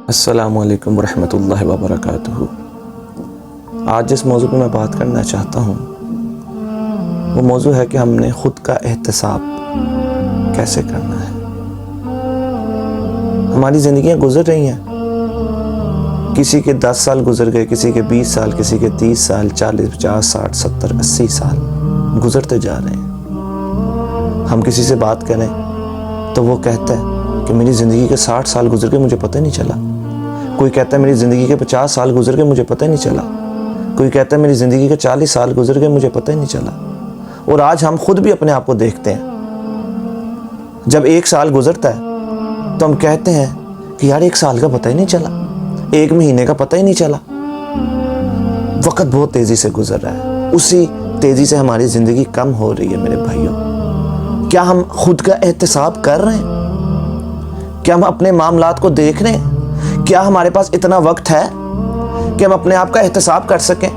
السلام علیکم ورحمۃ اللہ وبرکاتہ۔ آج جس موضوع پہ میں بات کرنا چاہتا ہوں وہ موضوع ہے کہ ہم نے خود کا احتساب کیسے کرنا ہے۔ ہماری زندگیاں گزر رہی ہیں، کسی کے 10 سال گزر گئے، کسی کے 20 سال، کسی کے 30 سال، 40، 50، 60، 70، 80 سال گزرتے جا رہے ہیں۔ ہم کسی سے بات کریں تو وہ کہتا ہے کہ میری زندگی کے 60 سال گزر گئے، مجھے پتہ نہیں چلا۔ کوئی کہتا ہے میری زندگی کے 50 سال گزر گئے، مجھے پتہ نہیں چلا۔ کوئی کہتا ہے میری زندگی کے 40 سال گزر گئے، مجھے پتہ ہی نہیں چلا۔ اور آج ہم خود بھی اپنے آپ کو دیکھتے ہیں، جب 1 سال گزرتا ہے تو ہم کہتے ہیں کہ یار 1 سال کا پتہ ہی نہیں چلا، 1 مہینے کا پتہ ہی نہیں چلا۔ وقت بہت تیزی سے گزر رہا ہے، اسی تیزی سے ہماری زندگی کم ہو رہی ہے۔ میرے بھائیوں، کیا ہم خود کا احتساب کر رہے ہیں؟ کیا ہم اپنے معاملات کو دیکھ رہے ہیں؟ کیا ہمارے پاس اتنا وقت ہے کہ ہم اپنے آپ کا احتساب کر سکیں؟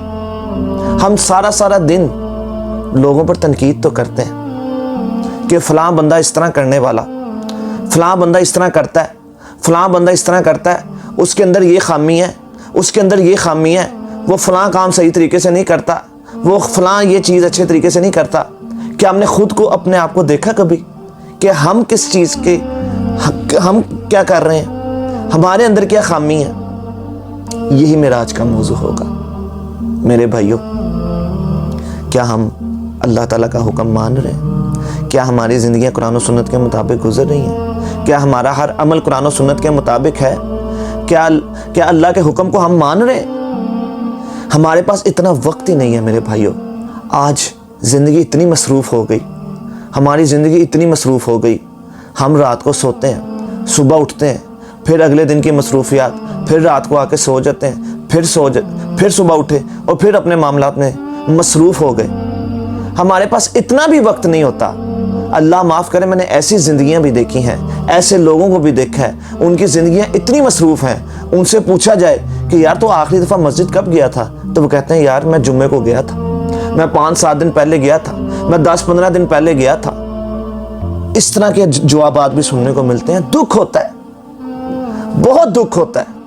ہم سارا دن لوگوں پر تنقید تو کرتے ہیں کہ فلاں بندہ اس طرح کرنے والا، فلاں بندہ اس طرح کرتا ہے، فلاں بندہ اس طرح کرتا ہے، اس کے اندر یہ خامی ہے، اس کے اندر یہ خامی ہے، وہ فلاں کام صحیح طریقے سے نہیں کرتا، وہ فلاں یہ چیز اچھے طریقے سے نہیں کرتا۔ کیا ہم نے خود کو اپنے آپ کو دیکھا کبھی کہ ہم کس چیز کے، ہم کیا کر رہے ہیں، ہمارے اندر کیا خامی ہے؟ یہی میرا آج کا موضوع ہوگا۔ میرے بھائیوں، کیا ہم اللہ تعالیٰ کا حکم مان رہے ہیں؟ کیا ہماری زندگیاں قرآن و سنت کے مطابق گزر رہی ہیں؟ کیا ہمارا ہر عمل قرآن و سنت کے مطابق ہے؟ کیا اللہ کے حکم کو ہم مان رہے ہیں؟ ہمارے پاس اتنا وقت ہی نہیں ہے میرے بھائیوں۔ آج زندگی اتنی مصروف ہو گئی، ہماری زندگی اتنی مصروف ہو گئی، ہم رات کو سوتے ہیں، صبح اٹھتے ہیں، پھر اگلے دن کی مصروفیات، پھر رات کو آ کے سو جاتے ہیں، پھر صبح اٹھے اور پھر اپنے معاملات میں مصروف ہو گئے۔ ہمارے پاس اتنا بھی وقت نہیں ہوتا۔ اللہ معاف کرے، میں نے ایسی زندگیاں بھی دیکھی ہیں، ایسے لوگوں کو بھی دیکھا ہے، ان کی زندگیاں اتنی مصروف ہیں، ان سے پوچھا جائے کہ یار تو آخری دفعہ مسجد کب گیا تھا، تو وہ کہتے ہیں یار میں جمعے کو گیا تھا، میں 5-7 دن پہلے گیا تھا، میں 10-15 دن پہلے گیا تھا۔ اس طرح کے جوابات بھی سننے کو ملتے ہیں۔ دکھ ہوتا ہے، بہت دکھ ہوتا ہے۔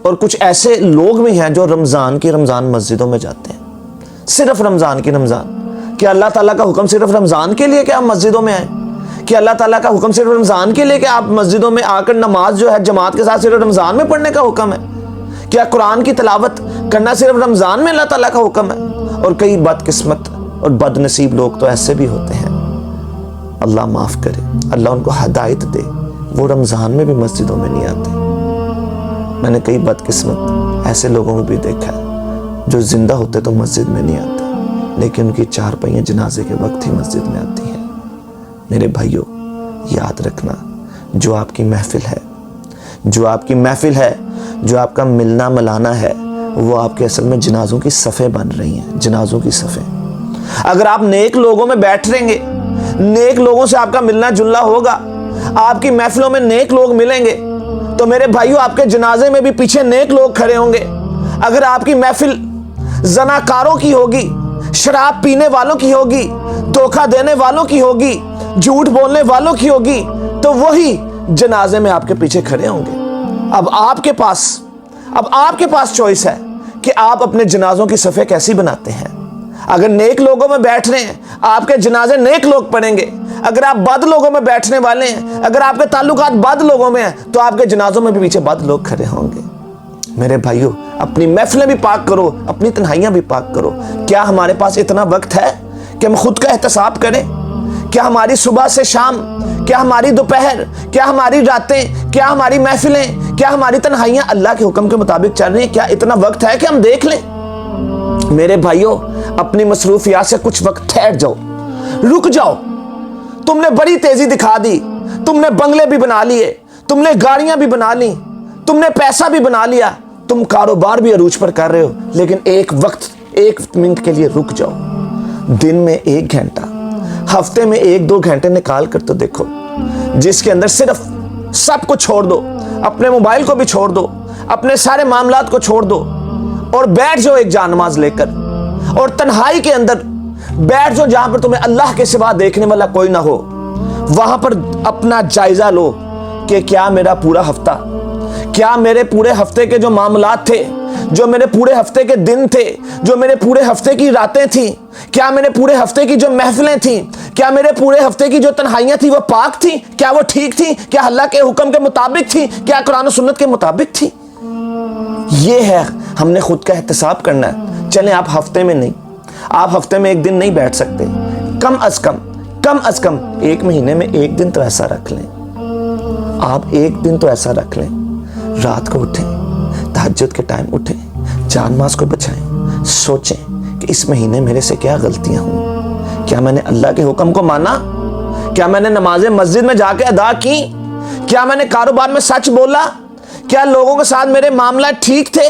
اور کچھ ایسے لوگ بھی ہیں جو رمضان مسجدوں میں جاتے ہیں، صرف رمضان کہ اللہ تعالیٰ کا حکم صرف رمضان کے لیے کہ آپ مسجدوں میں آئیں؟ کہ اللہ تعالیٰ کا حکم صرف رمضان کے لیے کہ آپ مسجدوں میں آ کر نماز جو ہے جماعت کے ساتھ صرف رمضان میں پڑھنے کا حکم ہے؟ کیا قرآن کی تلاوت کرنا صرف رمضان میں اللہ تعالیٰ کا حکم ہے؟ اور کئی بدقسمت اور بد نصیب لوگ تو ایسے بھی ہوتے ہیں، اللہ معاف کرے، اللہ ان کو ہدایت دے، وہ رمضان میں بھی مسجدوں میں نہیں آتے۔ میں نے کئی بدقسمت ایسے لوگوں کو بھی دیکھا ہے جو زندہ ہوتے تو مسجد میں نہیں آتے، لیکن ان کی 4 پہییں جنازے کے وقت ہی مسجد میں آتی ہیں۔ میرے بھائیوں، یاد رکھنا، جو آپ کی محفل ہے، جو آپ کا ملنا ملانا ہے، وہ آپ کے اصل میں جنازوں کی صفیں بن رہی ہیں، جنازوں کی صفیں۔ اگر آپ نیک لوگوں میں بیٹھ رہیں گے، نیک لوگوں سے آپ کا ملنا جلنا ہوگا، آپ کی محفلوں میں نیک لوگ ملیں گے، تو میرے بھائیوں آپ کے جنازے میں بھی پیچھے نیک لوگ کھڑے ہوں گے۔ اگر آپ کی محفل زناکاروں کی ہوگی، شراب پینے والوں کی ہوگی، دھوکہ دینے والوں کی ہوگی، جھوٹ بولنے والوں کی ہوگی، تو وہی جنازے میں آپ کے پیچھے کھڑے ہوں گے۔ اب آپ کے پاس چوائس ہے کہ آپ اپنے جنازوں کی صفیں کیسی بناتے ہیں۔ اگر نیک لوگوں میں بیٹھ رہے ہیں، آپ کے جنازے نیک لوگ پڑھیں گے۔ اگر آپ بد لوگوں میں بیٹھنے والے ہیں، اگر آپ کے تعلقات بد لوگوں میں ہیں، تو آپ کے جنازوں میں بھی پیچھے بد لوگ کھڑے ہوں گے۔ میرے بھائیوں، اپنی محفلیں بھی پاک کرو، اپنی تنہائیاں بھی پاک کرو۔ کیا ہمارے پاس اتنا وقت ہے کہ ہم خود کا احتساب کریں؟ کیا ہماری صبح سے شام، کیا ہماری دوپہر، کیا ہماری راتیں، کیا ہماری محفلیں، کیا ہماری تنہائیاں اللہ کے حکم کے مطابق چل رہی ہیں؟ کیا اتنا وقت ہے کہ ہم دیکھ لیں؟ میرے بھائیوں، اپنی مصروفیات سے کچھ وقت ٹھہر جاؤ، رک جاؤ۔ تم نے بڑی تیزی دکھا دی، تم نے بنگلے بھی بنا لیے، تم نے گاڑیاں بھی بنا لی، تم نے پیسہ بھی بنا لیا، تم کاروبار بھی عروج پر کر رہے ہو، لیکن ایک منٹ کے لیے رک جاؤ۔ دن میں 1 گھنٹہ، ہفتے میں 1-2 گھنٹے نکال کر تو دیکھو، جس کے اندر صرف سب کو چھوڑ دو، اپنے موبائل کو بھی چھوڑ دو، اپنے سارے معاملات کو چھوڑ دو، اور بیٹھ جاؤ ایک جانماز لے کر، اور تنہائی کے اندر بیٹھ جاؤ جہاں پر تمہیں اللہ کے سوا دیکھنے والا کوئی نہ ہو۔ وہاں پر اپنا جائزہ لو کہ کیا میرا پورا ہفتہ، क्या मेरे पूरे हफ्ते के जो मामलात थे, जो मेरे पूरे हफ्ते के दिन थे, जो मेरे पूरे हफ्ते की रातें थी, क्या मेरे पूरे हफ्ते की जो महफिलें थी, क्या मेरे पूरे हफ्ते की जो तन्हाइयां थी वो पाक थी? क्या वो ठीक थी? क्या अल्लाह के हुक्म के मुताबिक थी? क्या कुरान और सुन्नत के मुताबिक थी? ये है हमने खुद का एहतसाब करना है। चलें, आप हफ्ते में नहीं, आप हफ्ते में एक दिन नहीं बैठ सकते, कम अज कम 1 महीने में 1 दिन तो ऐसा रख लें। आप 1 दिन तो ऐसा रख लें, रात को उठें, तहज्जुद के टाइम उठें, जान मास को बचाएं, सोचें कि इस महीने मेरे से क्या गलतियां हुई। क्या मैंने अल्लाह के हुक्म को माना? क्या मैंने नमाजें मस्जिद में जाके अदा की? क्या मैंने कारोबार में सच बोला? क्या लोगों के साथ मेरे मामला ठीक थे?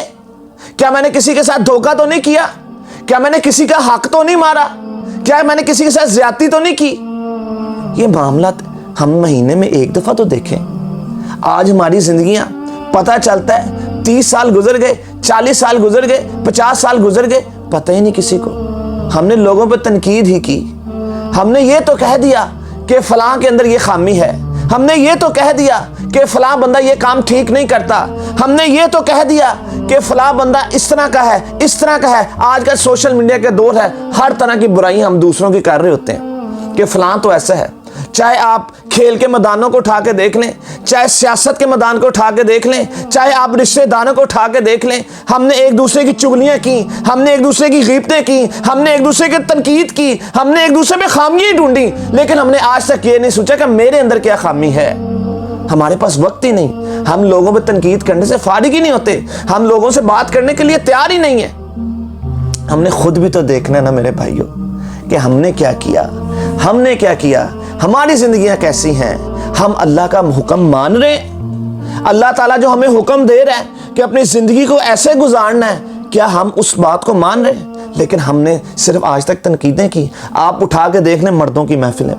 क्या मैंने किसी के साथ धोखा तो नहीं किया? क्या मैंने किसी का हक तो नहीं मारा? क्या मैंने किसी के साथ ज्यादती तो नहीं की? ये मामला हम महीने में 1 दफा तो देखें। आज हमारी जिंदगियां पता चलता है 30 साल गुजर गए, 40 साल गुजर गए, 50 साल गुजर गए, पता ही नहीं किसी को। हमने लोगों पर तनकीद ही की, हमने ये तो कह दिया कि फलां के अंदर ये खामी है, हमने ये तो कह दिया कि फलां बंदा ये काम ठीक नहीं करता, हमने ये तो कह दिया कि फलां बंदा इस तरह का है, इस तरह का है। आज का सोशल मीडिया का दौर है, हर तरह की बुराइयां हम दूसरों की कर रहे होते हैं कि फलां तो ऐसा है। चाहे आप खेल के मैदानों को उठा के देख लें, चाहे सियासत के मैदान को उठा के देख लें, चाहे आप रिश्तेदारों को उठा के देख लें, हमने एक दूसरे की चुगलियां की, हमने एक दूसरे की ग़ीबतें की, हमने एक दूसरे की तनकीद की, हमने एक दूसरे में खामियां ढूंढी, लेकिन हमने आज तक ये नहीं सोचा कि मेरे अंदर क्या खामी है। हमारे पास वक्त ही नहीं, हम लोगों पर तनकीद करने से फारिग ही नहीं होते, हम लोगों से बात करने के लिए तैयार ही नहीं है। हमने खुद भी तो देखना है ना मेरे भाइयों कि हमने क्या किया, हमने क्या किया, हमारी जिंदगियां कैसी हैं। हम अल्लाह का हुक्म मान रहे हैं? अल्लाह ताला जो हमें हुक्म दे रहा है कि अपनी जिंदगी को ऐसे गुजारना है, क्या हम उस बात को मान रहे हैं? लेकिन हमने सिर्फ आज तक तनकीदें की। आप उठा के देख लें मर्दों की महफिलें,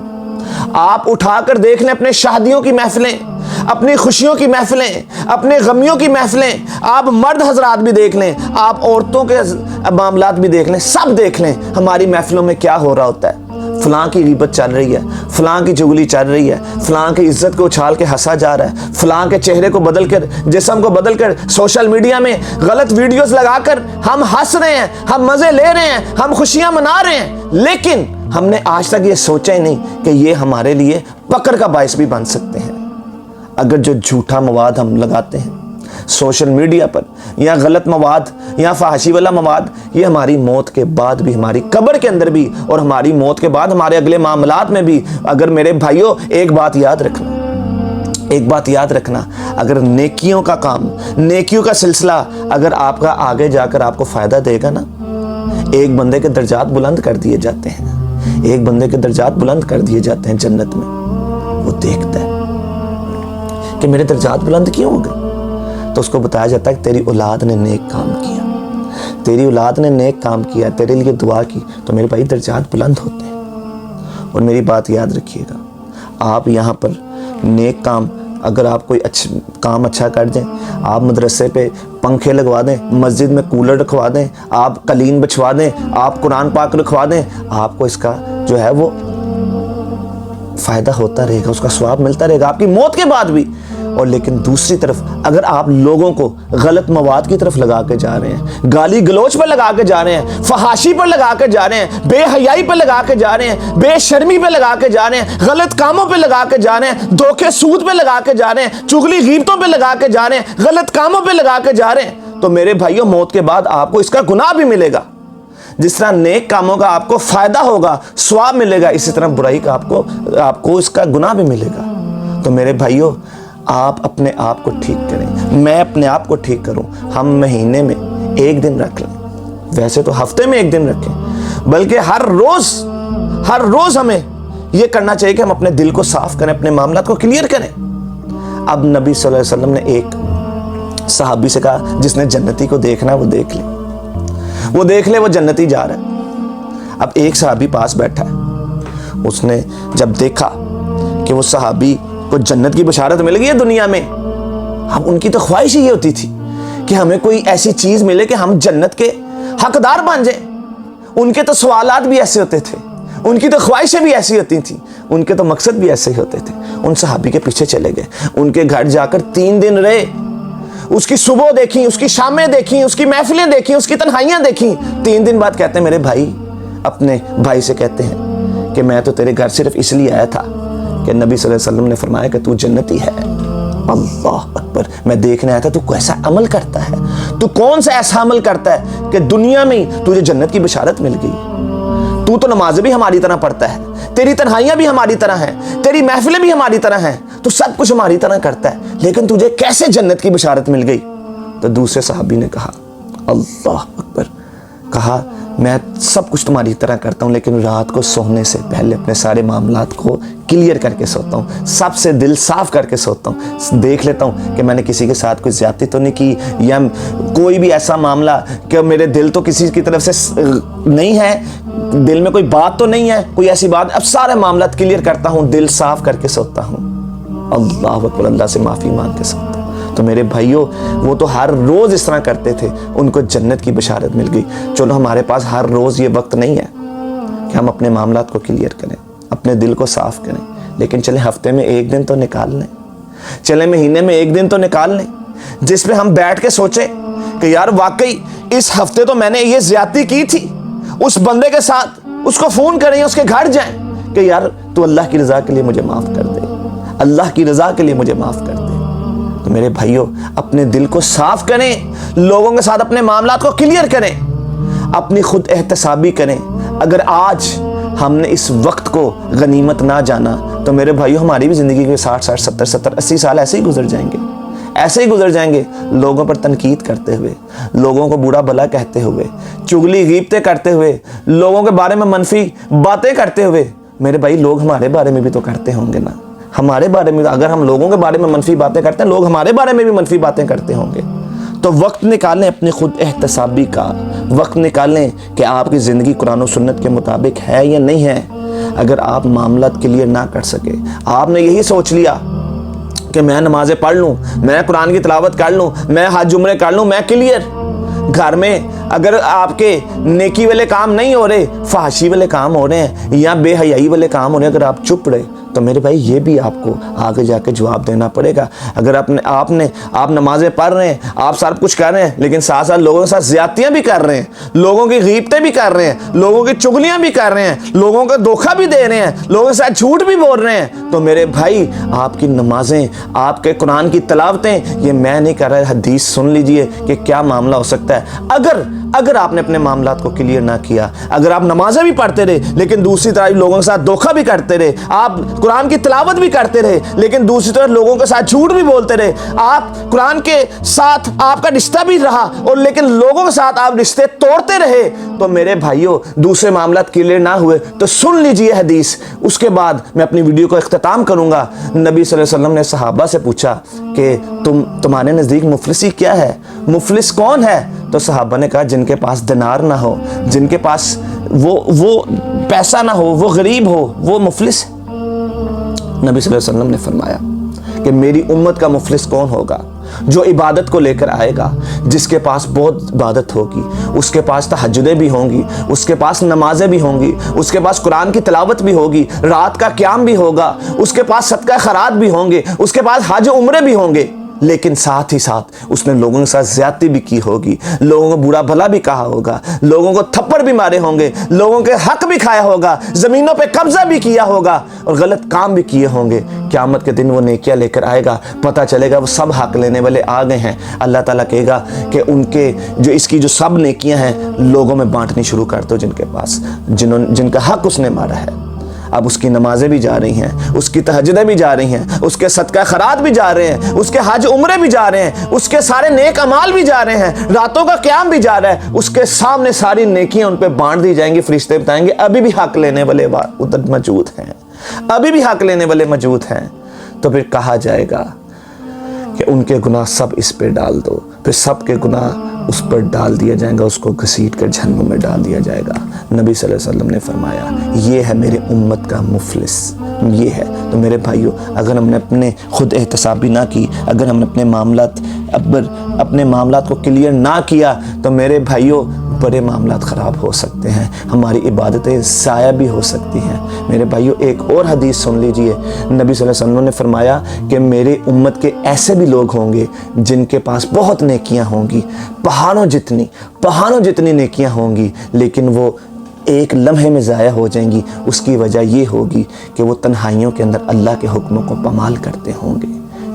आप उठा कर देख लें अपने शादियों की महफिलें, अपनी खुशियों की महफिलें, अपने गमियों की महफिलें, आप मर्द हजरात भी देख लें, आप औरतों के मामलात भी देख लें, सब देख लें हमारी महफिलों में क्या हो रहा होता है। फलां की ग़ीबत चल रही है, फलां की चुगली चल रही है, फलां की इज्जत को उछाल के हंसा जा रहा है, फलां के चेहरे को बदल कर, जिस्म को बदल कर सोशल मीडिया में गलत वीडियोस लगाकर हम हंस रहे हैं, हम मजे ले रहे हैं, हम खुशियां मना रहे हैं, लेकिन हमने आज तक ये सोचा ही नहीं कि ये हमारे लिए पकड़ का बायस भी बन सकते हैं। अगर जो झूठा मवाद हम लगाते हैं सोशल मीडिया पर, या गलत मवाद या फहाशी वाला मवाद, ये हमारी मौत के बाद भी, हमारी कब्र के अंदर भी, और हमारी मौत के बाद हमारे अगले मामलात में भी, अगर मेरे भाइयों एक बात याद रखना, अगर नेकियों का काम, नेकियों का सिलसिला अगर आपका आगे जाकर आपको फायदा देगा ना, एक बंदे के दर्जात बुलंद कर दिए जाते हैं, एक बंदे के दर्जात बुलंद कर दिए जाते हैं जन्नत में। वो देखता है कि मेरे दर्जात बुलंद क्यों हो गए, तो उसको बताया जाता है कि तेरी औलाद ने नेक काम किया, तेरी औलाद ने नेक काम किया, तेरे लिए दुआ की, तो मेरे भाई दर्जात बुलंद होते हैं। और मेरी बात याद रखिएगा, आप यहाँ पर नेक काम, अगर आप कोई काम अच्छा कर दें, आप मदरसे पे पंखे लगवा दें, मस्जिद में कूलर रखवा दें, आप कलीन बिछवा दें, आप कुरान पाक रखवा दें, आपको इसका जो है वो फ़ायदा होता रहेगा, उसका स्वाब मिलता रहेगा आपकी मौत के बाद भी। और लेकिन दूसरी तरफ अगर आप लोगों को गलत मवाद की तरफ लगा के जा रहे हैं, गाली गलोच पर लगा के जा रहे हैं, फहाशी पर लगा के जा रहे हैं, बेहयाई पर लगा के जा रहे हैं, बेशर्मी पर लगा के जा रहे हैं, गलत कामों पर लगा के जा रहे हैं, धोखे सूद पर लगा के जा रहे हैं, चुगली गीबतों पर लगा के जा रहे हैं, गलत कामों पर लगा के जा रहे हैं, तो मेरे भाइयों मौत के बाद आपको इसका गुनाह भी मिलेगा। जिस तरह नेक कामों का आपको फायदा होगा, स्वाब मिलेगा, इसी तरह बुराई का आपको इसका गुनाह भी मिलेगा। तो मेरे भाइयों, आप अपने आप को ठीक करें, मैं अपने आप को ठीक करूं। हम महीने में 1 दिन रख लें, वैसे तो हफ्ते में 1 दिन रखें, बल्कि हर रोज हमें यह करना चाहिए कि हम अपने दिल को साफ करें, अपने मामलात को क्लियर करें। अब नबी सल्लल्लाहु अलैहि वसल्लम ने एक सहाबी से कहा, जिसने जन्नती को देखना है वो देख ले, वो देख ले, वो जन्नती जा रहा है। अब एक सहाबी पास बैठा है, उसने जब देखा कि वो सहाबी को जन्नत की बशारत मिल गई है दुनिया में, अब उनकी तो ख्वाहिश ही ये होती थी कि हमें कोई ऐसी चीज मिले कि हम जन्नत के हकदार बन जाए। उनके तो सवालात भी ऐसे होते थे, उनकी तो ख्वाहिशें भी ऐसी होती थी, उनके तो मकसद भी ऐसे ही होते थे। उन सहाबी के पीछे चले गए, उनके घर जाकर 3 दिन रहे, उसकी सुबह देखी, उसकी शामें देखी, उसकी महफिलें देखी, उसकी तन्हाइयाँ देखी। 3 दिन बाद कहते हैं मेरे भाई, अपने भाई से कहते हैं कि मैं तो तेरे घर सिर्फ इसलिए आया था कि नबी सल्लल्लाहु अलैहि वसल्लम ने फरमाया कि तू जन्नती है। अल्लाह अकबर, मैं देखने आया था तू कैसा अमल करता है, तू कौन सा ऐसा अमल करता है कि दुनिया में तुझे जन्नत की बशारत मिल गई। तू तो नमाज़ें भी हमारी तरह पढ़ता है, तेरी तन्हाइयाँ भी हमारी तरह हैं, तेरी महफिलें भी हमारी तरह हैं, तू सब कुछ हमारी तरह करता है, लेकिन तुझे कैसे जन्नत की बशारत मिल गई? तो दूसरे सहाबी ने कहा, अल्लाह अकबर, कहा मैं सब कुछ तुम्हारी तरह करता हूँ, लेकिन रात को सोने से पहले अपने सारे मामलात को क्लियर करके सोता हूँ, सबसे दिल साफ करके सोता हूँ, देख लेता हूँ कि मैंने किसी के साथ कोई ज़्यादती तो नहीं की, या कोई भी ऐसा मामला कि मेरे दिल तो किसी की तरफ से नहीं है, दिल में कोई बात तो नहीं है, कोई ऐसी बात, अब सारे मामलात क्लियर करता हूँ, दिल साफ करके सोता हूँ। अल्लाह अकबर, अल्लाह से माफ़ी मांग के सोता हूँ। तो मेरे भाइयों, वो तो हर रोज़ इस तरह करते थे, उनको जन्नत की बशारत मिल गई। चलो हमारे पास हर रोज़ ये वक्त नहीं है कि हम अपने मामलात को क्लियर करें, अपने दिल को साफ़ करें, लेकिन चले हफ्ते में 1 दिन तो निकाल लें, चले महीने में 1 दिन तो निकाल लें, जिस पे हम बैठ के सोचें कि यार वाकई इस हफ्ते तो मैंने ये ज़्यादती की थी उस बंदे के साथ, उसको फ़ोन करें, उसके घर जाएं कि यार तू अल्लाह की रज़ा के लिए मुझे माफ़ कर दे, अल्लाह की रज़ा के लिए मुझे माफ़ कर दे। तो मेरे भाइयों, अपने दिल को साफ करें, लोगों के साथ अपने मामलात को क्लियर करें, अपनी खुद एहतसाबी करें। अगर आज हमने इस वक्त को गनीमत ना जाना तो मेरे भाइयों, हमारी भी ज़िंदगी के 60, 70, 80 साल ऐसे ही गुजर जाएंगे, ऐसे ही गुजर जाएंगे, लोगों पर तनकीद करते हुए, लोगों को बुरा भला कहते हुए, चुगली गीबतें करते हुए, लोगों के बारे में मनफी बातें करते हुए। मेरे भाई, लोग हमारे बारे में भी तो करते होंगे ना, हमारे बारे में, अगर हम लोगों के बारे में मनफी बातें करते हैं, लोग हमारे बारे में भी मनफी बातें करते होंगे। तो वक्त निकालें अपनी खुद एहतसाबी का, वक्त निकालें कि आपकी ज़िंदगी कुरान और सुन्नत के मुताबिक है या नहीं है। अगर आप मामलात क्लियर ना कर सके, आपने यही सोच लिया कि मैं नमाज़ें पढ़ लूँ, मैं कुरान की तिलावत कर लूँ, मैं हज उम्रे कर लूँ, मैं क्लियर, घर में अगर आपके नेकी वाले काम नहीं हो रहे, फहाशी वाले काम हो रहे हैं या बेहयाई वाले काम हो रहे हैं, अगर आप चुप रहे तो मेरे भाई ये भी आपको आगे जाके जवाब देना पड़ेगा। अगर आप नमाजें पढ़ रहे हैं, आप सब कुछ कर रहे हैं, लेकिन साथ साथ लोगों के साथ ज़्यादतियाँ भी कर रहे हैं, लोगों की गीबतें भी कर रहे हैं, लोगों की चुगलियाँ भी कर रहे हैं, लोगों को धोखा भी दे रहे हैं, लोगों के साथ झूठ भी बोल रहे हैं, तो मेरे भाई आपकी नमाजें, आपके कुरान की तिलावतें, ये मैं नहीं कर रहा, हदीस सुन लीजिए कि क्या मामला हो सकता है। अगर आपने अपने मामलात को क्लियर ना किया, अगर आप नमाजें भी पढ़ते रहे लेकिन दूसरी तरफ लोगों के साथ धोखा भी करते रहे, आप कुरान की तिलावत भी करते रहे लेकिन दूसरी तरफ लोगों के साथ झूठ भी बोलते रहे, आप कुरान के साथ आपका रिश्ता भी रहा और लेकिन लोगों के साथ आप रिश्ते तोड़ते रहे, तो मेरे भाइयों, दूसरे मामलात क्लियर ना हुए तो सुन लीजिए हदीस। उसके बाद मैं अपनी वीडियो को इख्तिताम करूंगा। नबी सल्लल्लाहु अलैहि वसल्लम ने सहाबा से पूछा कि तुम्हारे नज़दीक मुफलिसी क्या है, मुफलिस कौन है? तो सहाबा ने कहा, जिनके पास दिनार ना हो, जिनके पास वो पैसा ना हो, वो गरीब हो, वो मुफलिस है। नबी सल्लल्लाहु अलैहि वसल्लम ने फरमाया कि मेरी उम्मत का मुफलिस कौन होगा? जो इबादत को लेकर आएगा, जिसके पास बहुत इबादत होगी, उसके पास तहज्जुदें भी होंगी, उसके पास नमाजें भी होंगी, उसके पास कुरान की तिलावत भी होगी, रात का क़याम भी होगा, उसके पास सदका खैरात भी होंगे, उसके पास हज उम्रे भी होंगे, लेकिन साथ ही साथ उसने लोगों के साथ ज़्यादती भी की होगी, लोगों को बुरा भला भी कहा होगा, लोगों को थप्पड़ भी मारे होंगे, लोगों के हक भी खाया होगा, ज़मीनों पे कब्जा भी किया होगा और गलत काम भी किए होंगे। क़यामत के दिन वो नेकियां लेकर आएगा, पता चलेगा वो सब हक लेने वाले आ गए हैं। अल्लाह ताला कहेगा कि उनके जो इसकी जो सब नेकियां हैं लोगों में बांटनी शुरू कर दो, जिनके पास जिनका हक उसने मारा है। अब उसकी नमाजें भी जा रही हैं, उसकी तहज्जुदें भी जा रही हैं, उसके सदका खैरात भी जा रहे हैं, उसके हज उम्रे भी जा रहे हैं, उसके सारे नेक अमाल भी जा रहे हैं, रातों का क़याम भी जा रहा है, उसके सामने सारी नेकियां उन पे बांट दी जाएंगी। फरिश्ते बताएंगे अभी भी हक लेने वाले उधर मौजूद हैं, अभी भी हक लेने वाले मौजूद हैं। तो फिर कहा जाएगा कि उनके गुनाह सब इस पे डाल दो, फिर सब के गुनाह उस पर डाल दिया जाएगा, उसको घसीट कर जहन्नुम में डाल दिया जाएगा। नबी सल्लल्लाहु अलैहि वसल्लम ने फरमाया, ये है मेरे उम्मत का मुफलिस, ये है। तो मेरे भाइयों, अगर हमने अपने खुद एहतसाबी ना की, अगर हमने अपने मामलात को क्लियर ना किया, तो मेरे भाइयों بڑے معاملات خراب ہو سکتے ہیں، ہماری عبادتیں ضائع بھی ہو سکتی ہیں۔ میرے بھائیوں ایک اور حدیث سن لیجئے، نبی صلی اللہ علیہ وسلم نے فرمایا کہ میرے امت کے ایسے بھی لوگ ہوں گے جن کے پاس بہت نیکیاں ہوں گی، پہاڑوں جتنی نیکیاں ہوں گی، لیکن وہ ایک لمحے میں ضائع ہو جائیں گی۔ اس کی وجہ یہ ہوگی کہ وہ تنہائیوں کے اندر اللہ کے حکموں کو پامال کرتے ہوں گے،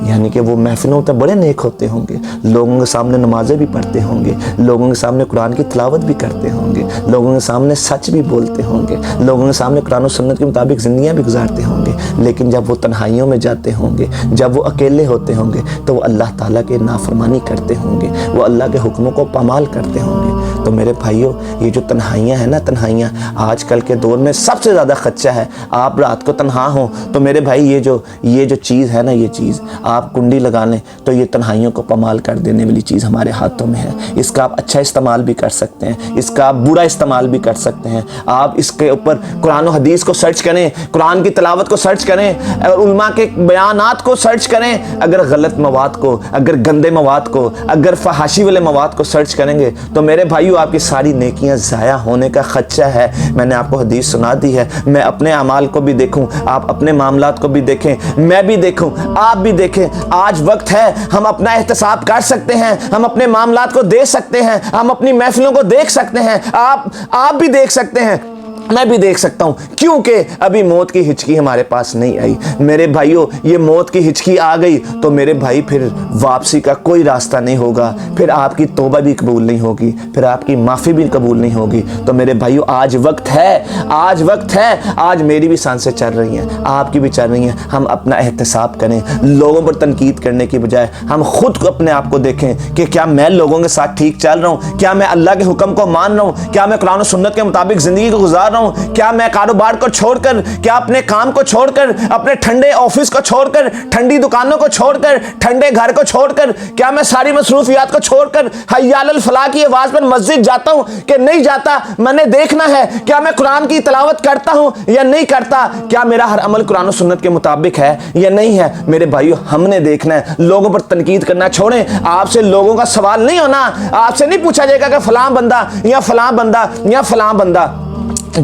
یعنی کہ وہ محفلوں تک بڑے نیک ہوتے ہوں گے، لوگوں کے سامنے نمازیں بھی پڑھتے ہوں گے، لوگوں کے سامنے قرآن کی تلاوت بھی کرتے ہوں گے، لوگوں کے سامنے سچ بھی بولتے ہوں گے، لوگوں کے سامنے قرآن و سنت کے مطابق زندگیاں بھی گزارتے ہوں گے، لیکن جب وہ تنہائیوں میں جاتے ہوں گے، جب وہ اکیلے ہوتے ہوں گے تو وہ اللہ تعالیٰ کے نافرمانی کرتے ہوں گے، وہ اللہ کے حکموں کو پامال کرتے ہوں گے۔ تو میرے بھائیوں یہ جو تنہائیاں ہیں نا، تنہائیاں آج کل کے دور میں سب سے زیادہ خدشہ ہے۔ آپ رات کو تنہا ہوں تو میرے بھائی یہ جو چیز ہے نا، یہ چیز آپ کنڈی لگا لیں تو یہ تنہائیوں کو پامال کر دینے والی چیز ہمارے ہاتھوں میں ہے۔ اس کا آپ اچھا استعمال بھی کر سکتے ہیں، اس کا آپ برا استعمال بھی کر سکتے ہیں۔ آپ اس کے اوپر قرآن و حدیث کو سرچ کریں، قرآن کی تلاوت کو سرچ کریں اور علماء کے بیانات کو سرچ کریں۔ اگر غلط مواد کو، اگر گندے مواد کو، اگر فحاشی والے مواد کو سرچ کریں گے تو میرے بھائیو آپ کی ساری نیکیاں ضائع ہونے کا خدشہ ہے۔ میں نے آپ کو حدیث سنا دی ہے، میں اپنے اعمال کو بھی دیکھوں، آپ اپنے معاملات کو بھی دیکھیں، میں بھی دیکھوں، آپ بھی دیکھیں۔ آج وقت ہے ہم اپنا احتساب کر سکتے ہیں، ہم اپنے معاملات کو دیکھ سکتے ہیں، ہم اپنی محفلوں کو دیکھ سکتے ہیں، آپ بھی دیکھ سکتے ہیں، میں بھی دیکھ سکتا ہوں، کیونکہ ابھی موت کی ہچکی ہمارے پاس نہیں آئی۔ میرے بھائیوں یہ موت کی ہچکی آ گئی تو میرے بھائی پھر واپسی کا کوئی راستہ نہیں ہوگا، پھر آپ کی توبہ بھی قبول نہیں ہوگی، پھر آپ کی معافی بھی قبول نہیں ہوگی۔ تو میرے بھائیوں آج وقت ہے، آج میری بھی سانسیں چل رہی ہیں، آپ کی بھی چل رہی ہیں۔ ہم اپنا احتساب کریں، لوگوں پر تنقید کرنے کی بجائے ہم خود کو اپنے آپ کو دیکھیں کہ کیا میں لوگوں کے ساتھ ٹھیک چل رہا ہوں، کیا میں اللہ کے حکم کو مان رہا ہوں، کیا میں قرآن و سنت کے مطابق زندگی کو گزار رہا ہوں، کیا میں کاروبار کو چھوڑ کر، کیا اپنے کام کو چھوڑ کر، اپنے ٹھنڈے آفس کو چھوڑ کر، ٹھنڈی دکانوں کو چھوڑ کر، ٹھنڈے گھر کو چھوڑ کر، کیا میں ساری مصروفیات کو چھوڑ کر حی علی الفلاح کی آواز پر مسجد جاتا ہوں کہ نہیں جاتا؟ میں نے دیکھنا ہے کیا میں قرآن کی تلاوت کرتا ہوں یا نہیں کرتا، کیا میرا ہر عمل قرآن و سنت کے مطابق ہے یا نہیں ہے۔ میرے بھائیو ہم نے دیکھنا ہے، لوگوں پر تنقید کرنا چھوڑیں۔ آپ سے لوگوں کا سوال نہیں ہونا، آپ سے نہیں پوچھا جائے گا کہ فلاں بندہ یا فلاں بندہ یا فلاں بندہ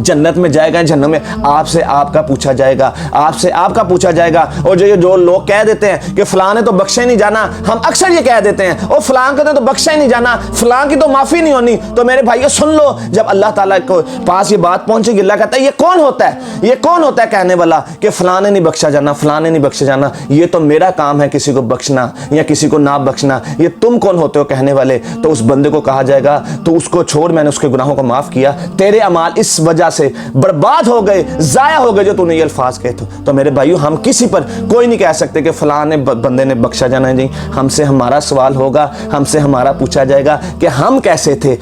جنت میں جائے گا جہنم میں، آپ سے آپ کا پوچھا جائے گا، آپ سے آپ کا پوچھا جائے گا۔ اور جو لوگ کہہ دیتے ہیں کہ فلاں نے تو بخشا ہی نہیں جانا، ہم اکثر یہ کہہ دیتے ہیں اور فلاں نے تو بخشا ہی نہیں جانا، فلاں کی تو معافی نہیں ہونی۔ تو میرے بھائیو سن لو، جب اللہ تعالیٰ کو پاس یہ بات پہنچے گی، اللہ کہتا ہے یہ کون ہوتا ہے کہنے والا کہ فلاں نے نہیں بخشا جانا، فلاں نے نہیں بخشا جانا، یہ تو میرا کام ہے کسی کو بخشنا یا کسی کو نہ بخشنا، یہ تم کون ہوتے ہو کہنے والے؟ تو اس بندے کو کہا جائے گا تو اس کو چھوڑ، میں نے اس کے گناہوں کو معاف کیا، تیرے اعمال اس وجہ سے برباد ہو گئے، ضائع ہو گئے جو تو نے یہ الفاظ کہے تھے۔ تو میرے بھائیو ہم کسی پر کوئی نہیں کہہ سکتے کہ فلاں بندے نے بخشا جانا ہے۔ جی ہم سے ہمارا سوال ہوگا، ہم سے ہمارا پوچھا جائے گا کہ ہم کیسے تھے۔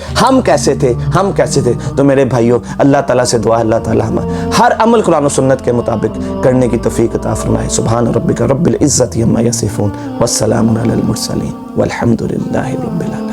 تو میرے بھائیو اللہ تعالیٰ سے دعا ہے، اللہ تعالیٰ ہمیں ہر عمل قرآن و سنت کے مطابق کرنے کی توفیق عطا فرمائے۔ سبحان ربک رب العزت عما یصفون والسلام علی المرسلین والحمد للہ رب العالمین۔